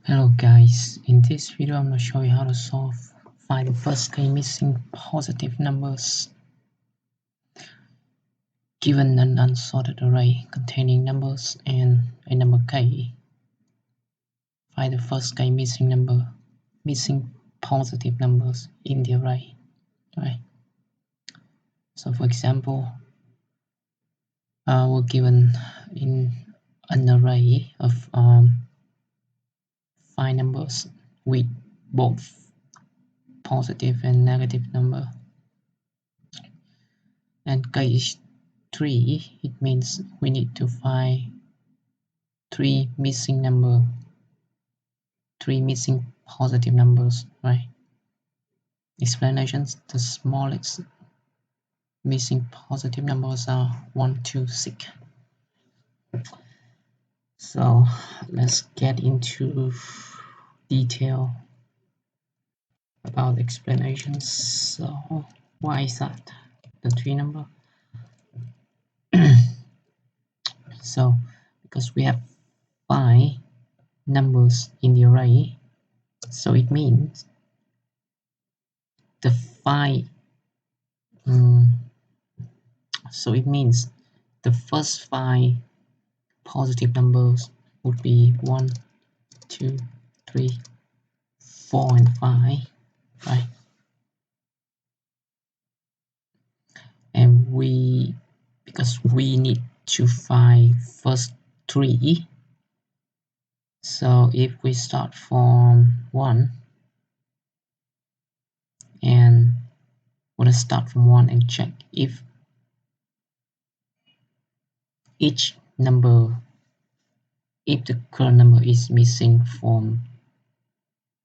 Hello guys, in this video I'm going to show you how to find the first k missing positive numbers given an unsorted array containing numbers and a number k. Find the first k missing positive numbers in the array. Right. So for example, we're given in an array of 5 numbers with both positive and negative number, and k is 3. It means we need to find three missing positive numbers, right? Explanations: the smallest missing positive numbers are 1, 2, 6. So let's get into detail about explanations. So why is that the 3 number? So because we have 5 numbers in the array, so it means the 5 so it means the first 5 positive numbers would be 1, 2, 3, 4, and 5, right? And because we need to find first 3, so if we start from 1 and we're gonna start from 1 and check if each number, if the current number is missing from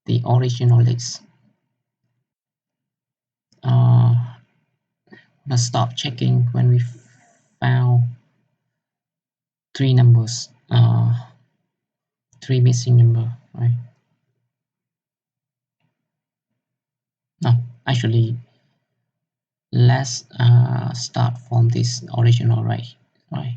the original list. Let's stop checking when we found 3 numbers, 3 missing number, right? No, actually, let's start from this original array, right?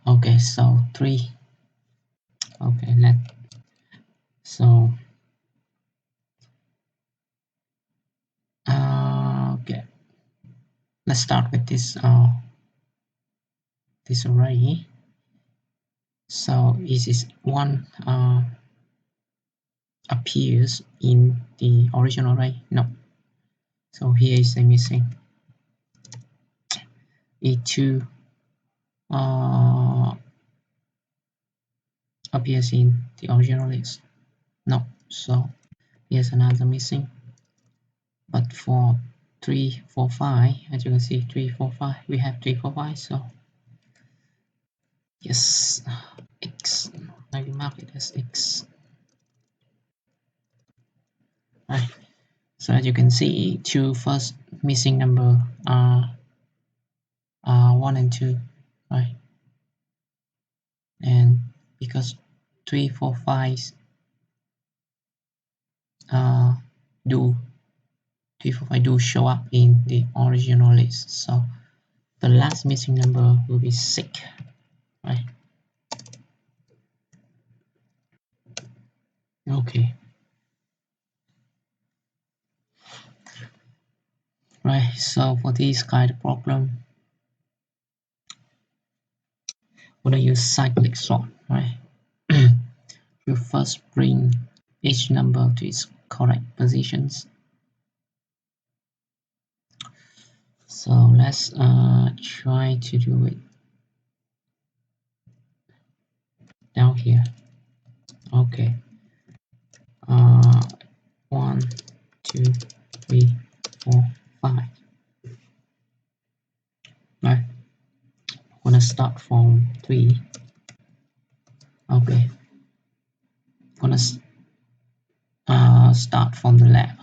Okay, so 3. Okay, okay, let's start with this array. So is this 1 appears in the original array? No. So here is a missing. E2 appears in the original list. No. So here's another missing. But for 3, 4, 5, as you can see, 3, 4, 5, we have 3, 4, 5. So yes, X. I will mark it as X. Right. So as you can see, 2 first missing number are 1 and 2, right? And because 3, 4, 5 do 3, 4, 5 do show up in the original list, so the last missing number will be 6, right? Okay. Right, so for this kind of problem, we're gonna use cyclic sort, right? You first bring each number to its correct positions. So let's try to do it down here. Okay. 1, 2, 3, 4, 5. Right. I'm gonna start from 3. Okay. I'm gonna start from the left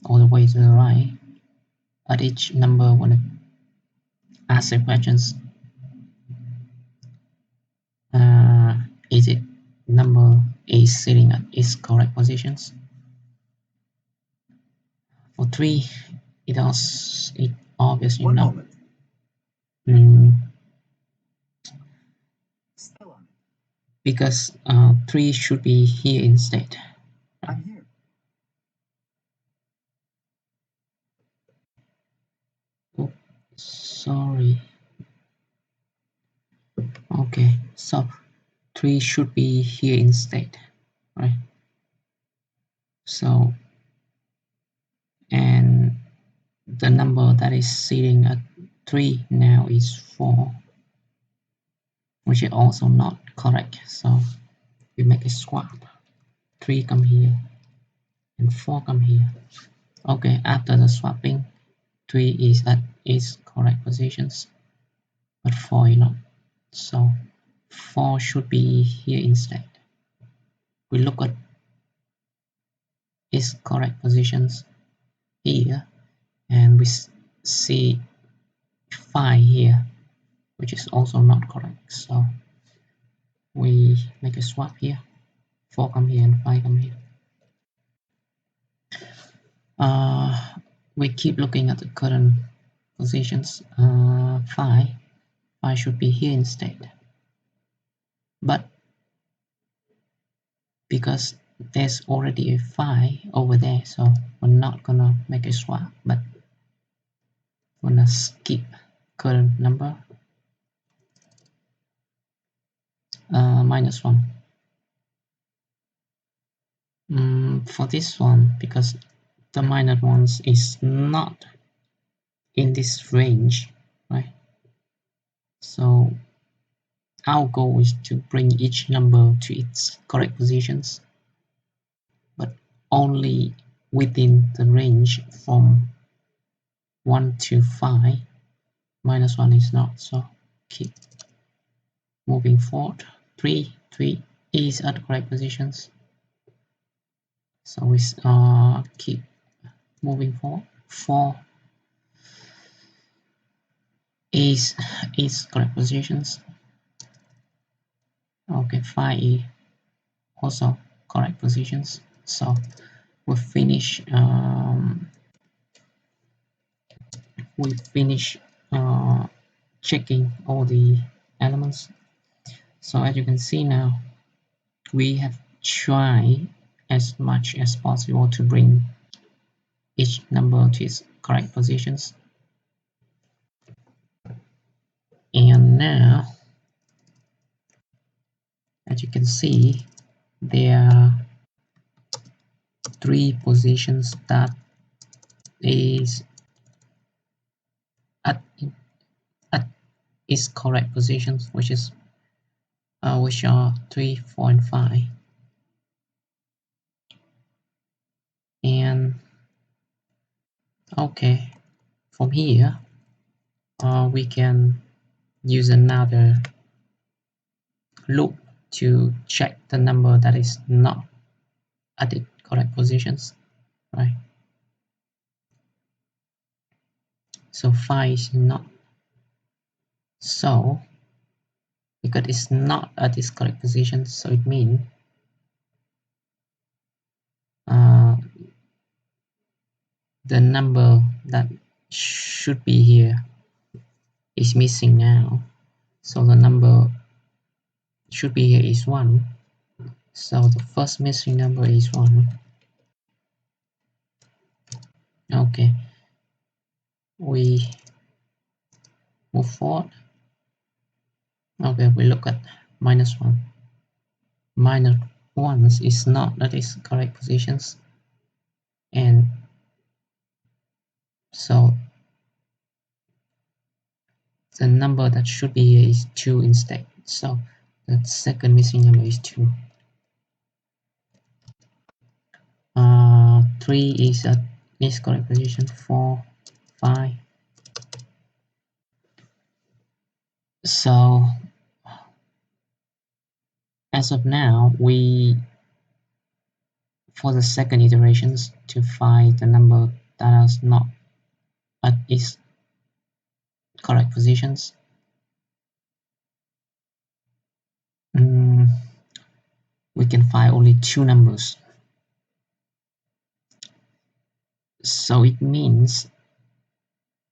all the way to the right. At each number, I'm gonna ask the questions. Is it number is sitting at its correct positions. For 3, it obviously One not. moment. Still on it. Because 3 should be here instead. I'm here. Oh, sorry. Okay, so 3 should be here instead, right? So, and the number that is sitting at 3 now is 4, which is also not correct. So we make a swap. 3 come here and 4 come here. Okay, after the swapping, 3 is at its correct positions, but 4 is not. So 4 should be here instead. We look at its correct positions here, and we see 5 here, which is also not correct. So we make a swap here. 4 come here and 5 come here. We keep looking at the current positions. 5 should be here instead, but because there's already a 5 over there, so we're not gonna make a swap, but we're gonna skip current number. -1. For this one, because the -1s is not in this range, right? So our goal is to bring each number to its correct positions, but only within the range from 1 to 5. -1 is not, so keep moving forward. 3 is at the correct positions, so we keep moving forward. 4 is correct positions. Okay, 5 is also correct positions. So we finish checking all the elements. So as you can see now, we have tried as much as possible to bring each number to its correct positions. And now, as you can see, there are 3 positions that is at its correct positions, which are 3, 4, and 5. And okay, from here, we can use another loop to check the number that is not at the correct positions, right? So 5 is not. So because it's not at its correct position, so it means the number that should be here is missing now. So the number should be here is 1. So the first missing number is 1. Okay, we move forward. Okay, we look at -1. -1 is not at its correct positions, and so the number that should be here is 2 instead. So the second missing number is 2. 3 is at its correct position. 4, 5. So as of now, for the second iterations to find the number that is not at its correct positions, can find only two numbers. So it means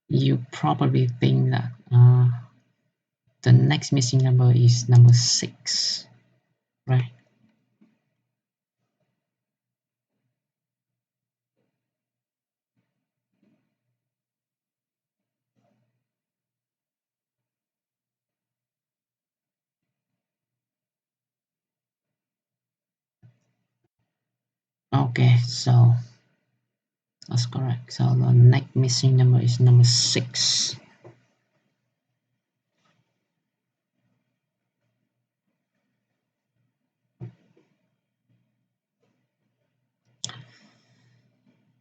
you probably think that the next missing number is number 6, right? Okay, so that's correct. So the next missing number is number 6.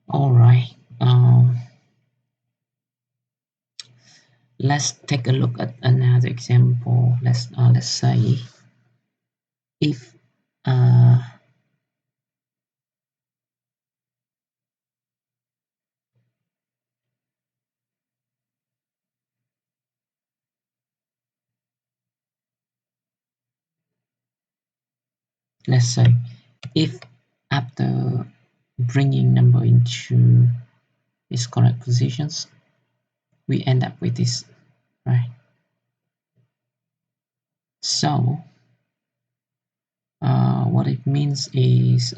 All right. Let's take a look at another example. Let's say if uh, let's say if after bringing number into its correct positions, we end up with this, right? So what it means is,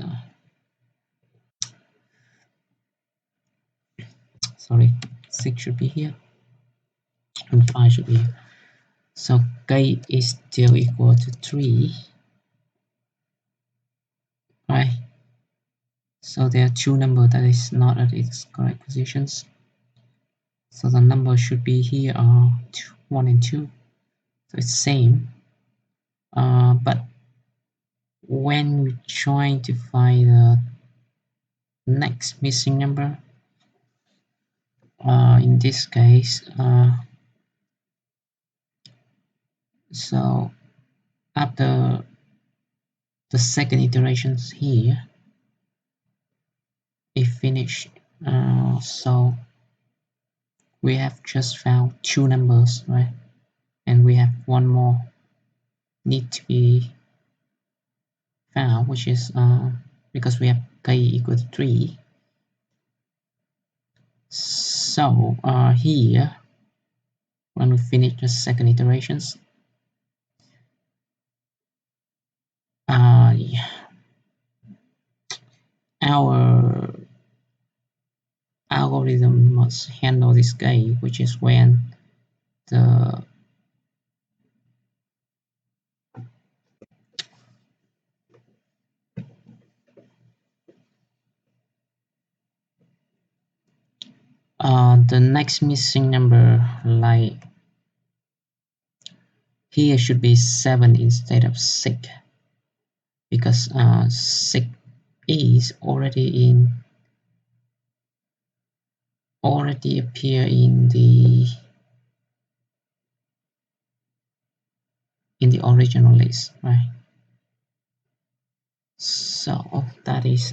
sorry, 6 should be here and 5 should be here. So k is still equal to 3, right? So there are two numbers that is not at its correct positions. So the number should be here are 1 and 2. So it's same. But when we're trying to find the next missing number, in this case, so after the second iterations here, it finished. So we have just found two numbers, right? And we have one more need to be found, which is because we have k equal to 3. So here, when we finish the second iterations, our algorithm must handle this case, which is when the the next missing number, like here, should be 7 instead of 6, because 6 is already appear in the original list, right? So that is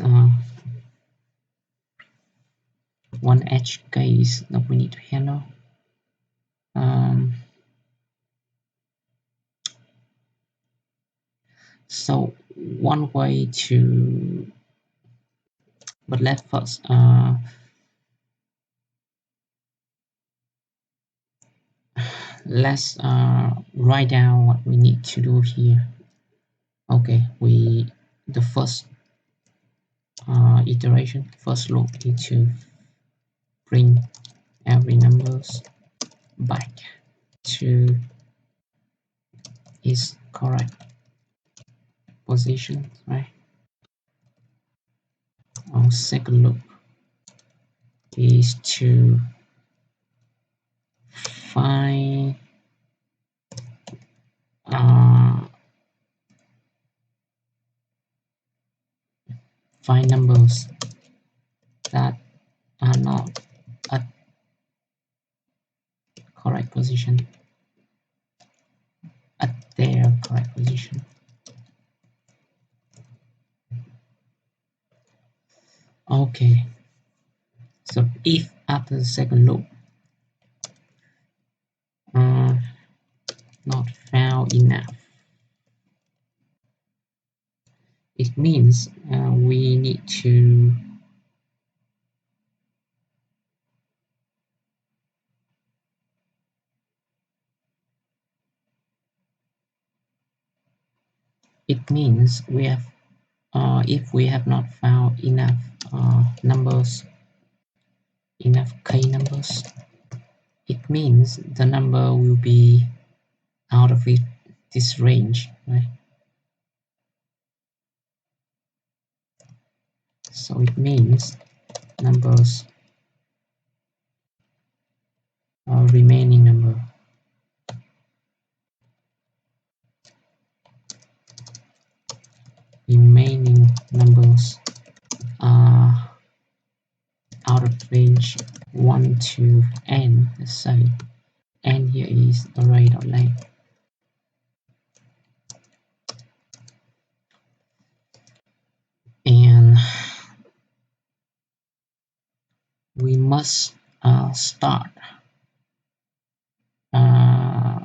one edge case that we need to handle. So one way to, but let's first let's write down what we need to do here. Okay, the first iteration, first loop, need to bring every numbers back to its correct position, right? Our second loop is to find find numbers that are not at correct position, at their correct position. Okay, so if after the second loop not found enough, It means we need to it means we have if we have not found enough numbers, enough k numbers, it means the number will be out of this range, right? So it means numbers remaining numbers are out of range 1 to n. Let's say n here is array.length, and we must start uh,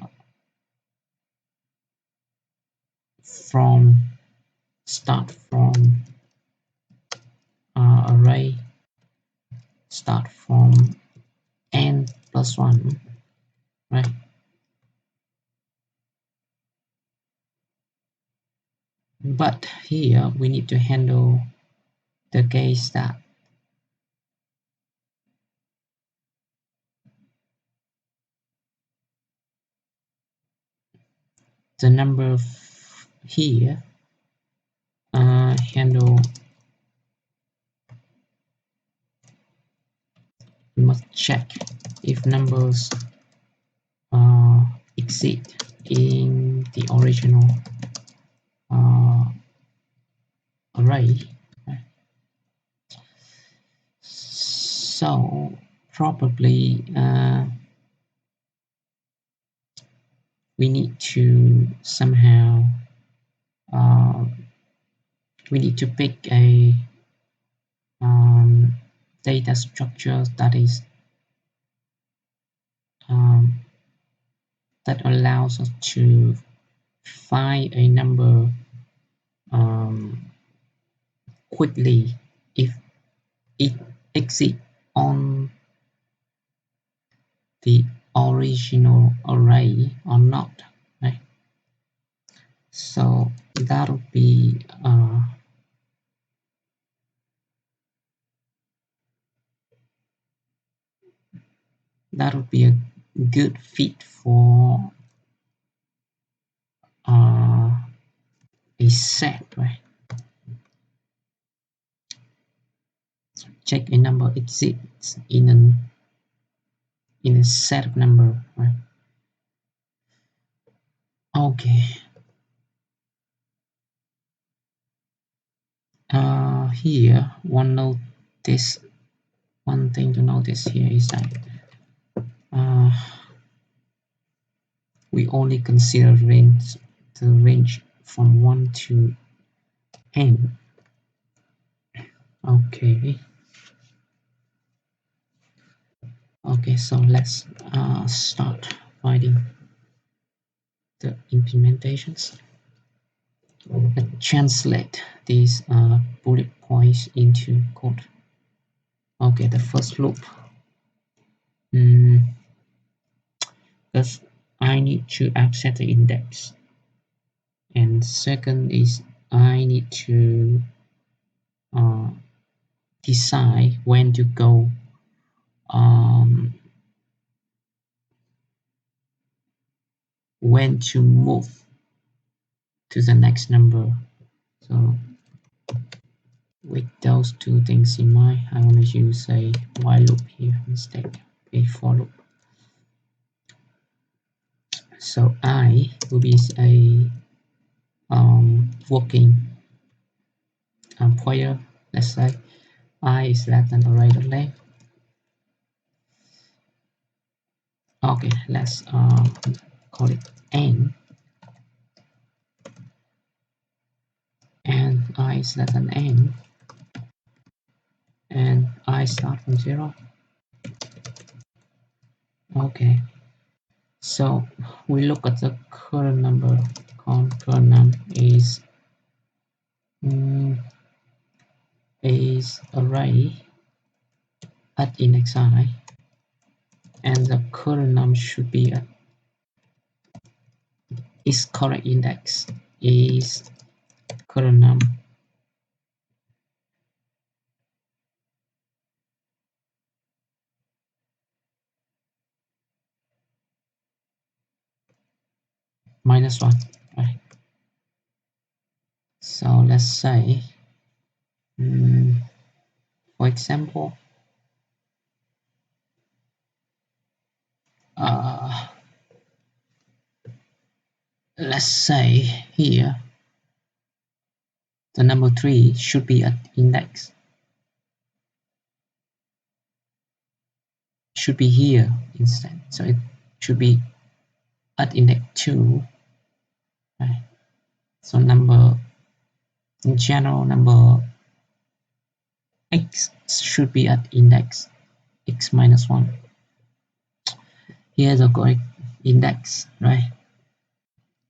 from from array, start from n plus 1, right? But here we need to handle the case that the number here handle, we must check if numbers exist in the original array. So probably we need to somehow uh, we need to pick a data structure that is um, that allows us to find a number um, quickly if it exists on the original array or not, right? So that would be a good fit for uh, a set, right? Check a number exists in a set of number, right? Okay. Here one thing to notice here is that uh, we only consider the range from 1 to n. Okay. Okay, so let's start finding the implementations. Let's translate these bullet points into code. Okay, the first loop. First, I need to access the index, and second is I need to uh, decide when to go when to move to the next number. So with those two things in mind, I want to use a while loop here instead, a for loop. So I will be a working pointer. Let's say I is less than array.length. Okay, let's call it n, and I is less than n, and I start from 0. Okay, so we look at the current number. Current num is mm, is array at index I, and the current num should be at its correct index is current num -1, right? So let's say, for example, uh, let's say here the number 3 should be at index, should be here instead. So it should be at index 2, right? So number, in general, number x should be at index x minus 1. Here's the correct index, right?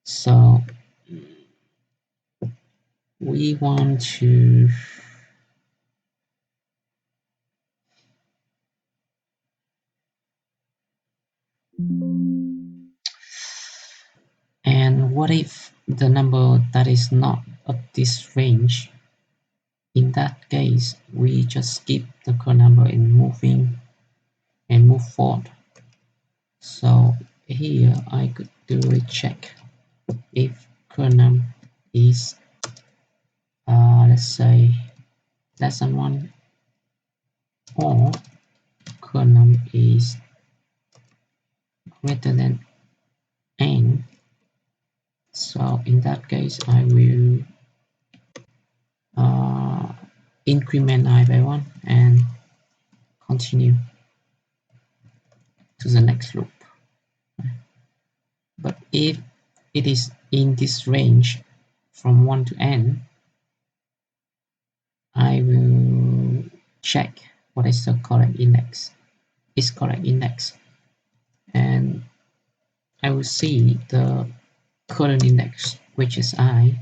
So we want to, and what if the number that is not at this range? In that case, we just skip the current number and move forward. So here I could do a check if current num is let's say less than 1, or current num is greater than n. So in that case, I will increment I by 1 and continue to the next loop. But if it is in this range from 1 to n, I will check what is the correct index, and I will see the current index, which is I,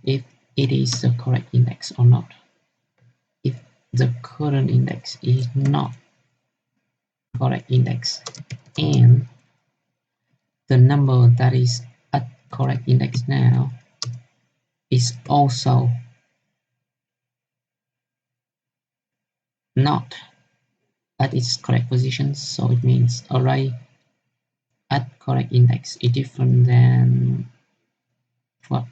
if it is the correct index or not. If the current index is not correct index, and the number that is at correct index now is also not at its correct position, so it means array at correct index is different than what?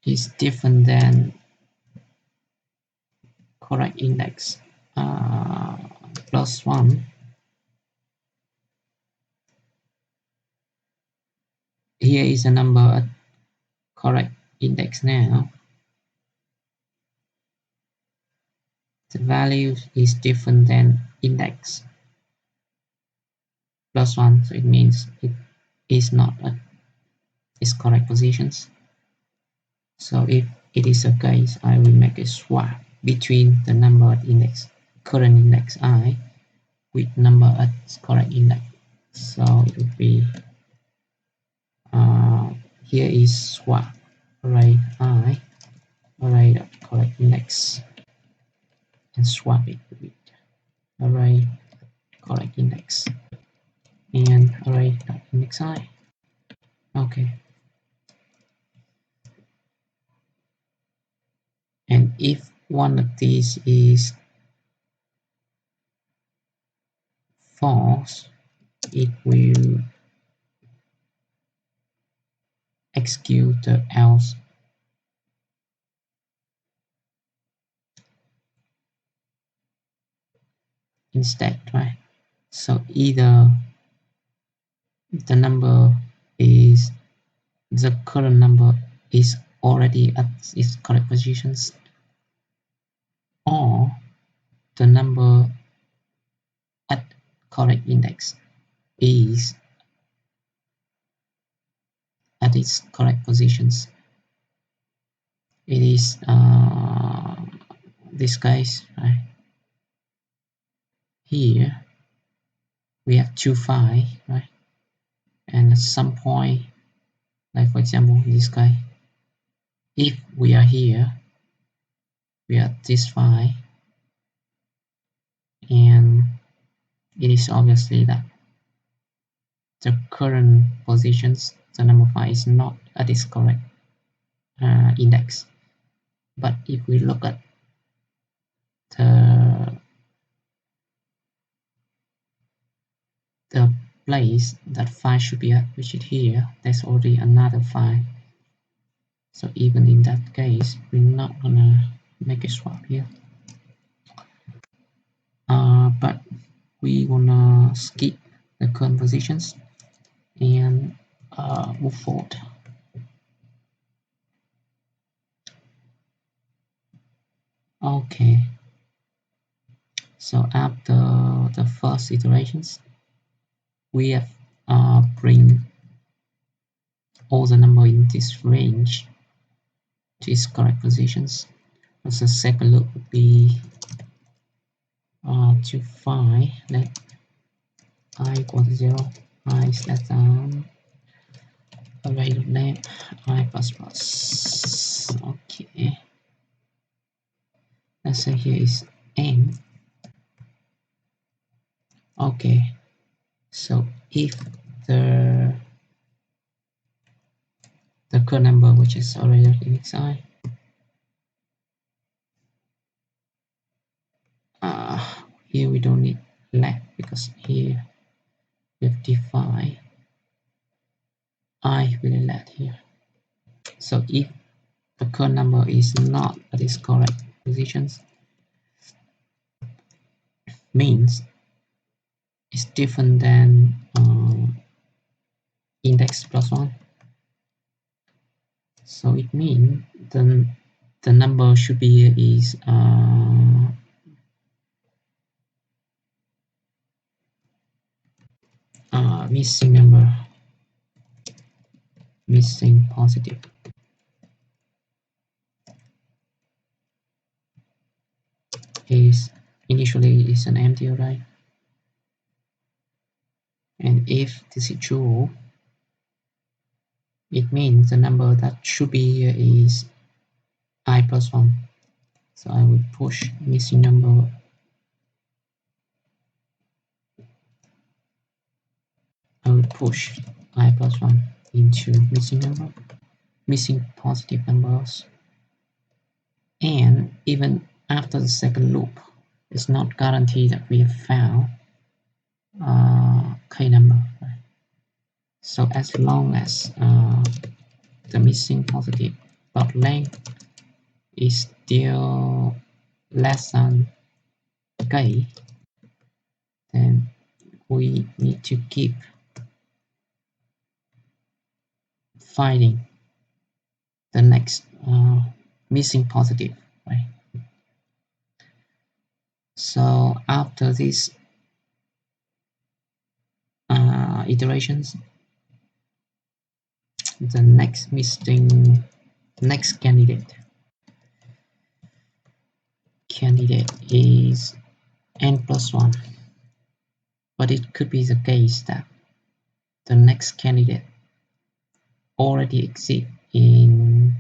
Is different than correct index +1. Here is a number at correct index now. The value is different than index +1, so it means it is not at its correct positions. So if it is a case, I will make a swap between the number at index current index I with number at correct index. So it would be here is swap array I, array at correct index, and swap it with array correct index and array index I. Okay. And if one of these is false, it will execute the else instead, right? So either the number is, the current number is already at its correct positions, or the number at correct index is at its correct positions. It is this case, right? Here we have 2 phi, right? And at some point, like for example this guy, if we are here, we are this phi, and it is obviously that the current positions, the number phi is not at its correct index. But if we look at the place that phi should be at, which is here, there's already another phi. So even in that case, we're not gonna make a swap here. But we wanna skip the current positions and move forward. Okay. So after the first iterations, we have bring all the number in this range to its correct positions. So the second loop would be to find let I equal to 0, I is less than array of name I plus plus. Okay, let's say here is n. Okay, so if the current number, which is array of index I, here we don't need let because here we have defined I will let here. So if the current number is not at its correct positions, means it's different than index plus 1. So it means the number should be is missing number, missing positive. Is initially is an empty array, and if this is true, it means the number that should be here is I plus 1. So I will push missing number I will push I plus 1 into missing positive numbers, and even after the second loop, it's not guaranteed that we have found k number. Right? So as long as the missing positive dot length is still less than k, then we need to keep finding the next missing positive, right? So after these iterations, the next candidate is n plus 1, but it could be the case that the next candidate already exists in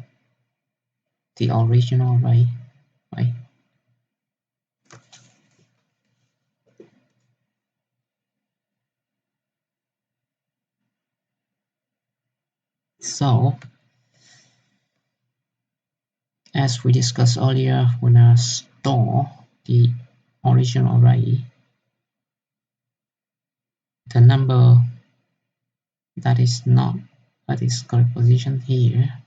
the original array, right? So as we discussed earlier, when I store the original array, the number that is not at its correct position here,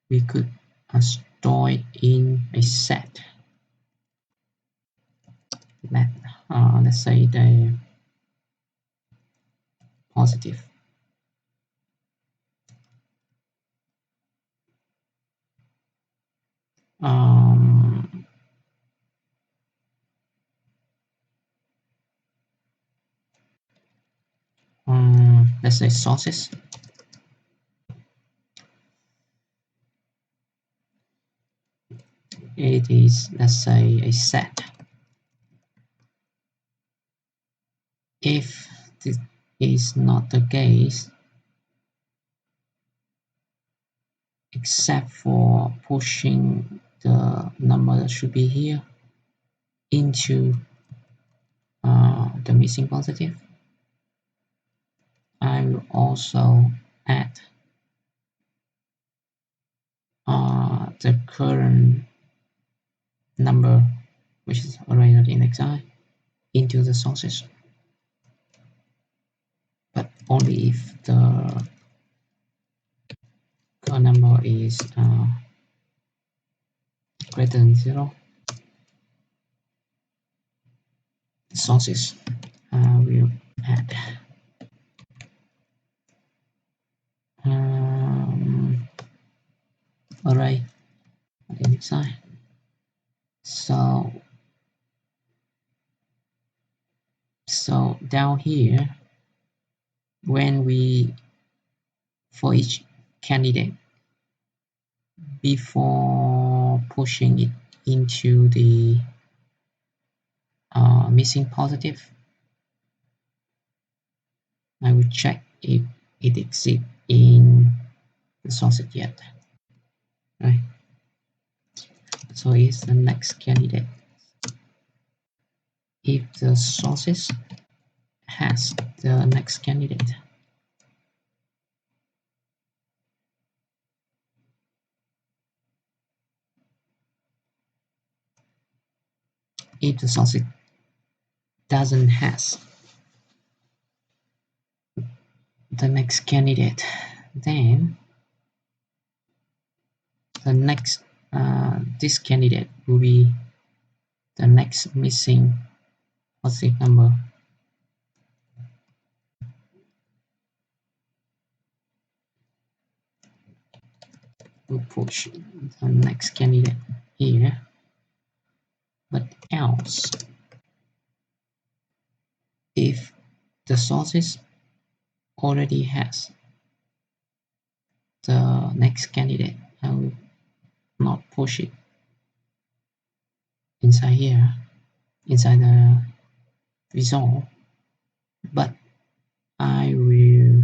we could store it in a set. Let's say the positive. Let's say sources. it is, let's say, a set. If this is not the case, except for pushing the number that should be here into the missing positive, I will also add the current number, which is arranged in xi, into the sources, but only if the current number is greater than 0. The sources will add array on the xi. So down here, when we, for each candidate, before pushing it into the missing positive, I will check if it exists in the sources yet. Right. So it's the next candidate. If the sources has the next candidate, if the sources doesn't has the next candidate, then the next this candidate will be the next missing positive number. We'll push the next candidate here, but else if the sources already has the next candidate, I will not push it inside here, inside the result, but I will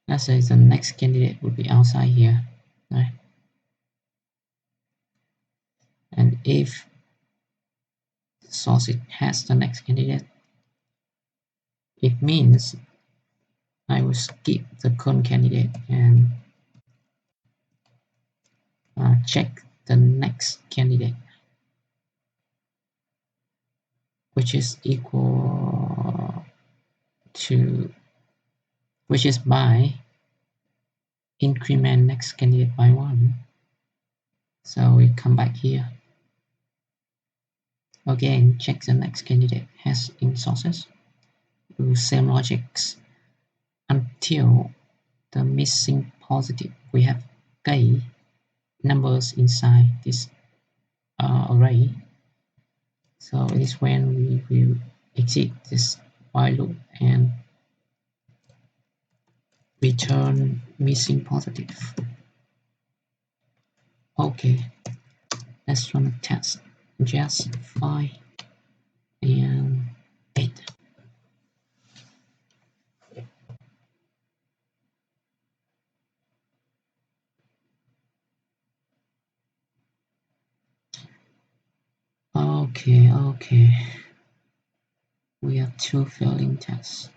let's say the next candidate would be outside here, right? And if the source has the next candidate, it means I will skip the current candidate and check the next candidate, which is equal to, which is by increment next candidate by 1. So we come back here. Again, check the next candidate has in sources. Do same logics until the missing positive. We have k numbers inside this array. So it is when we will exit this while loop and return missing positive. Okay, let's run a test. Just 5 and 8. Okay. We have 2 failing tests.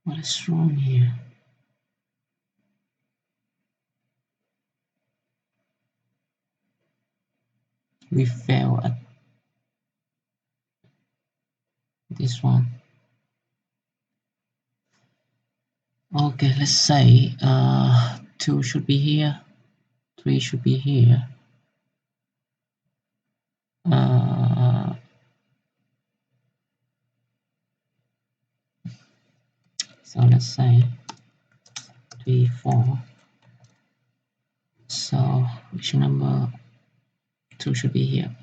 What is wrong here? We fail at this one. Okay, let's say 2 should be here 3 should be here. So let's say 3, 4. So which number 2 should be here?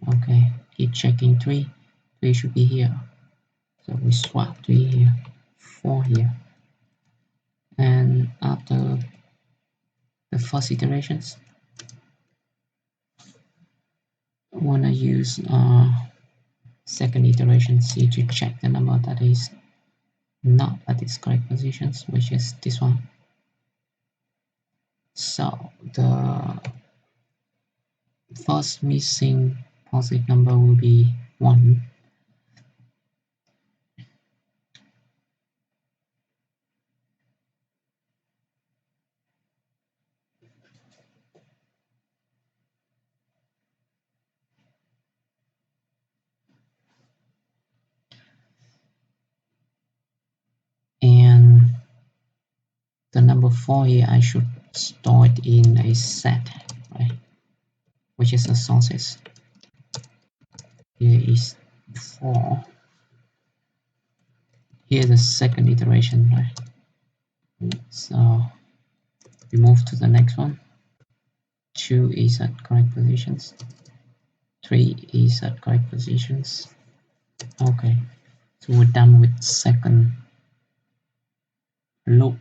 Okay, keep checking 3. 3 should be here. So we swap 3 here, 4 here. And after the first iterations, I want to use second iteration C to check the number that is not at its correct positions, which is this one. So the first missing positive number will be 1. And the number 4 here, I should store it in a set, right? Which is the sources. Here is 4. Here the second iteration, right? So we move to the next one. 2 is at correct positions. 3 is at correct positions. Okay, so we're done with second loop.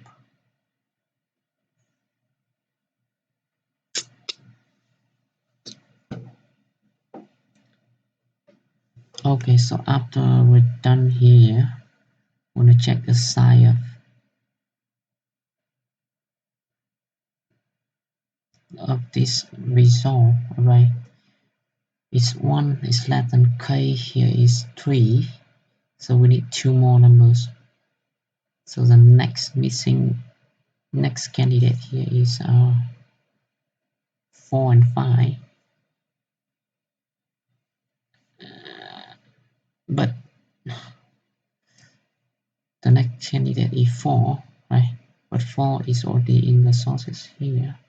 Okay, so after we're done here, I want to check the size of this result, right? It's 1 is less than k, here is 3, so we need 2 more numbers. So the next candidate here is 4 and 5. But the next candidate is 4, right? But 4 is already in the sources here.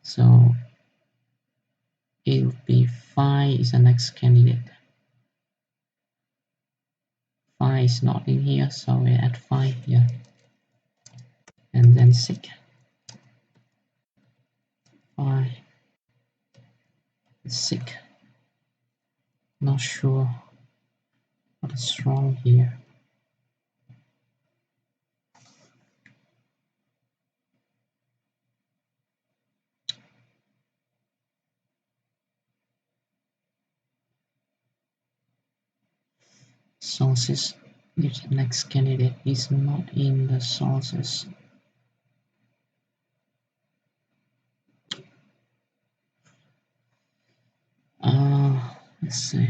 So it would be 5 is the next candidate. 5 is not in here, so we add 5 here. And then 6. 5. 6. Not sure what is wrong here. Sources. If the next candidate is not in the sources. Let's see.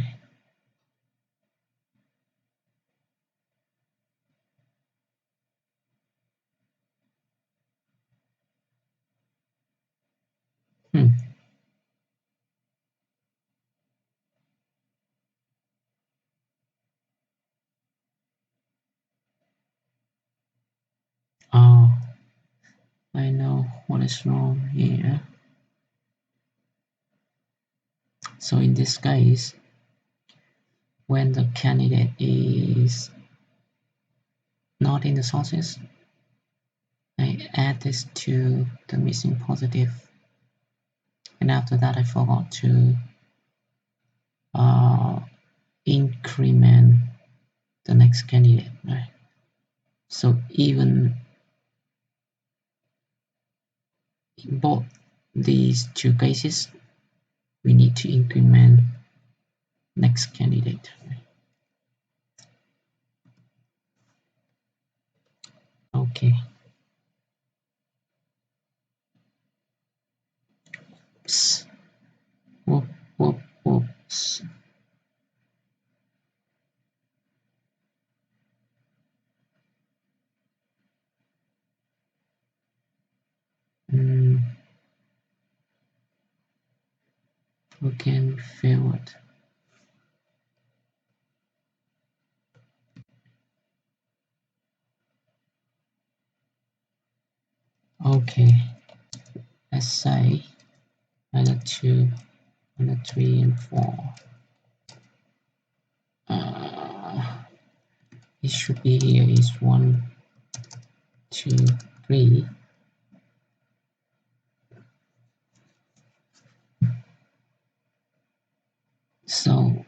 Oh, I know what is wrong here. So in this case, when the candidate is not in the sources, I add this to the missing positive, and after that I forgot to increment the next candidate, right? So even in both these two cases, we need to increment next candidate, right? Okay. Oops. Whoops. Again, failed. Okay, let's say minus 2, minus 3, and 4. It should be here is 1, 2, 3. So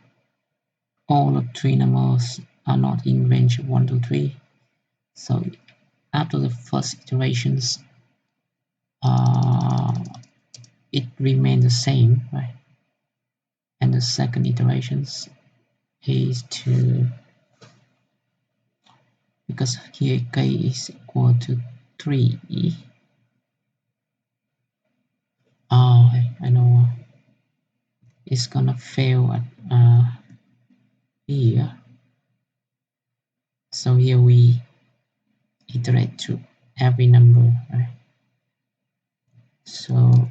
all of three numbers are not in range of 1 to 3. So after the first iterations, uh, it remains the same, right? And the second iterations is to, because here k is equal to 3. I know it's gonna fail at here. So here we iterate to every number, right? So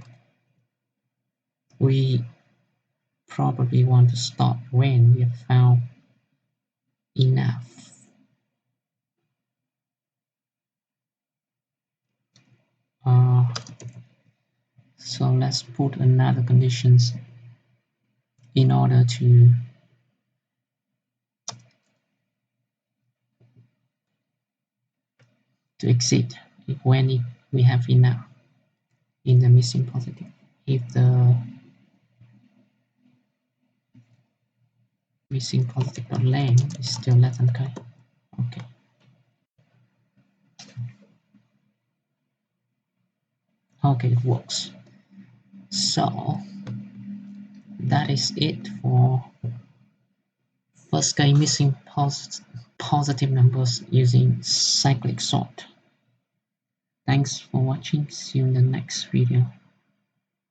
we probably want to stop when we have found enough. So let's put another conditions in order to exit when we have enough in the missing positive. If the missing positive dot length is still less than k. Okay. Okay, it works. So that is it for first k missing positive numbers using cyclic sort. Thanks for watching. See you in the next video.